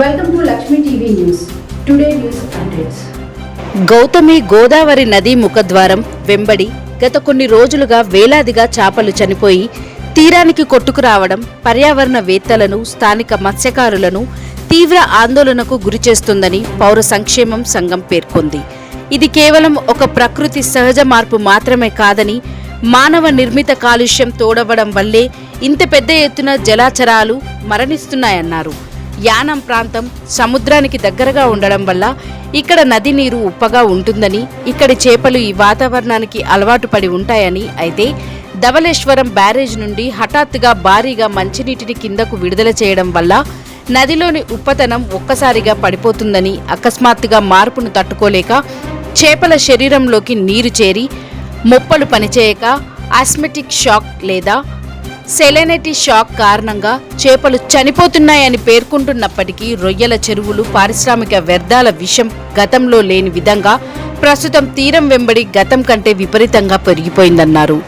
Welcome to Lakshmi TV News. Today news updates. Gautami Godavari నదీ ముఖద్వారం వెంబడి గత కొన్ని రోజులుగా వేలాదిగా చేపలు చనిపోయి తీరానికి కొట్టుకురావడం పర్యావరణవేత్తలను, స్థానిక మత్స్యకారులను తీవ్ర ఆందోళనకు గురిచేస్తుందని పౌర సంక్షేమం సంఘం పేర్కొంది. ఇది కేవలం ఒక ప్రకృతి సహజ మార్పు మాత్రమే కాదని, మానవ నిర్మిత కాలుష్యం తోడవడం వల్లే ఇంత పెద్ద ఎత్తున జలచరాలు మరణిస్తున్నాయన్నారు. యానం ప్రాంతం సముద్రానికి దగ్గరగా ఉండడం వల్ల ఇక్కడ నది నీరు ఉప్పగా ఉంటుందని, ఇక్కడి చేపలు ఈ వాతావరణానికి అలవాటు పడి ఉంటాయని, అయితే ధవళేశ్వరం బ్యారేజ్ నుండి హఠాత్తుగా భారీగా మంచినీటిని కిందకు విడుదల చేయడం వల్ల నదిలోని ఉప్పతనం ఒక్కసారిగా పడిపోతుందని, అకస్మాత్తుగా మార్పును తట్టుకోలేక చేపల శరీరంలోకి నీరు చేరి మొప్పలు పనిచేయక ఆస్మెటిక్ షాక్ లేదా సెలెనిటీ షాక్ కారణంగా చేపలు చనిపోతున్నాయని పేర్కొంటున్నప్పటికీ రొయ్యల చెరువులు పారిశ్రామిక వ్యర్థాల విషం గతంలో లేని విధంగా ప్రస్తుతం తీరం వెంబడి గతం కంటే విపరీతంగా పెరిగిపోయిందన్నారు.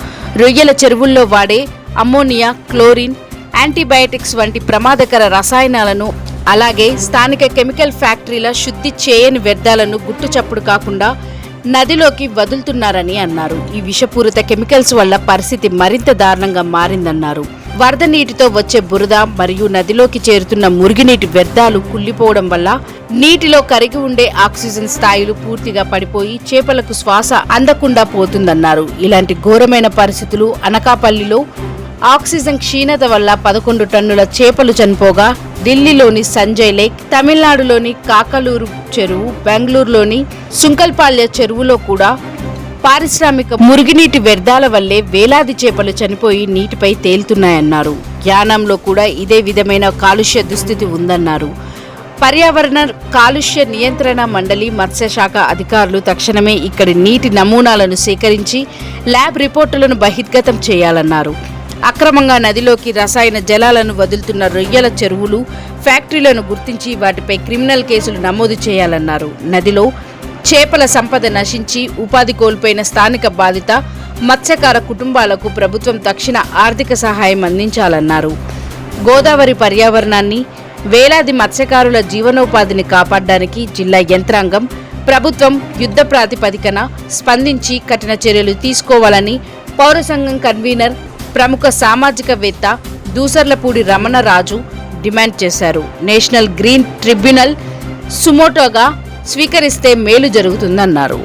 రొయ్యల చెరువుల్లో వాడే అమ్మోనియా, క్లోరిన్, యాంటీబయాటిక్స్ వంటి ప్రమాదకర రసాయనాలను, అలాగే స్థానిక కెమికల్ ఫ్యాక్టరీల శుద్ధి చేయని వ్యర్థాలను గుట్టుచప్పుడు కాకుండా నదిలోకి వదులుతున్నారని అన్నారు. ఈ విషపూరిత కెమికల్స్ వల్ల పరిస్థితి మరింత దారుణంగా మారిందన్నారు. వరద నీటితో వచ్చే బురద మరియు నదిలోకి చేరుతున్న మురుగునీటి వ్యర్థాలు కుళ్ళిపోవడం వల్ల నీటిలో కరిగి ఉండే ఆక్సిజన్ స్థాయిలు పూర్తిగా పడిపోయి చేపలకు శ్వాస అందకుండా పోతుందన్నారు. ఇలాంటి ఘోరమైన పరిస్థితులు అనకాపల్లిలో ఆక్సిజన్ క్షీణత వల్ల 11 టన్నుల చేపలు చనిపోగా, ఢిల్లీలోని సంజయ్ లేక్, తమిళనాడులోని కాకలూరు చెరువు, బెంగళూరులోని సుంకల్పాల్య చెరువులో కూడా పారిశ్రామిక మురుగునీటి వ్యర్థాల వల్లే వేలాది చేపలు చనిపోయి నీటిపై తేలుతున్నాయన్నారు. యానంలో కూడా ఇదే విధమైన కాలుష్య దుస్థితి ఉందన్నారు. పర్యావరణ కాలుష్య నియంత్రణ మండలి, మత్స్యశాఖ అధికారులు తక్షణమే ఇక్కడి నీటి నమూనాలను సేకరించి ల్యాబ్ రిపోర్టులను బహిర్గతం చేయాలన్నారు. అక్రమంగా నదిలోకి రసాయన జలాలను వదులుతున్న రొయ్యల చెరువులు, ఫ్యాక్టరీలను గుర్తించి వాటిపై క్రిమినల్ కేసులు నమోదు చేయాలన్నారు. నదిలో చేపల సంపద నశించి ఉపాధి కోల్పోయిన స్థానిక బాధిత మత్స్యకార కుటుంబాలకు ప్రభుత్వం తక్షణ ఆర్థిక సహాయం అందించాలన్నారు. గోదావరి పర్యావరణాన్ని, వేలాది మత్స్యకారుల జీవనోపాధిని కాపాడడానికి జిల్లా యంత్రాంగం, ప్రభుత్వం యుద్ధ ప్రాతిపదికన స్పందించి కఠిన చర్యలు తీసుకోవాలని పౌర సంఘం కన్వీనర్, ప్రముఖ సామాజికవేత్త దూసర్లపూడి రమణరాజు డిమాండ్ చేశారు. నేషనల్ గ్రీన్ ట్రిబ్యునల్ సుమోటోగా స్వీకరిస్తే మేలు జరుగుతుందన్నారు.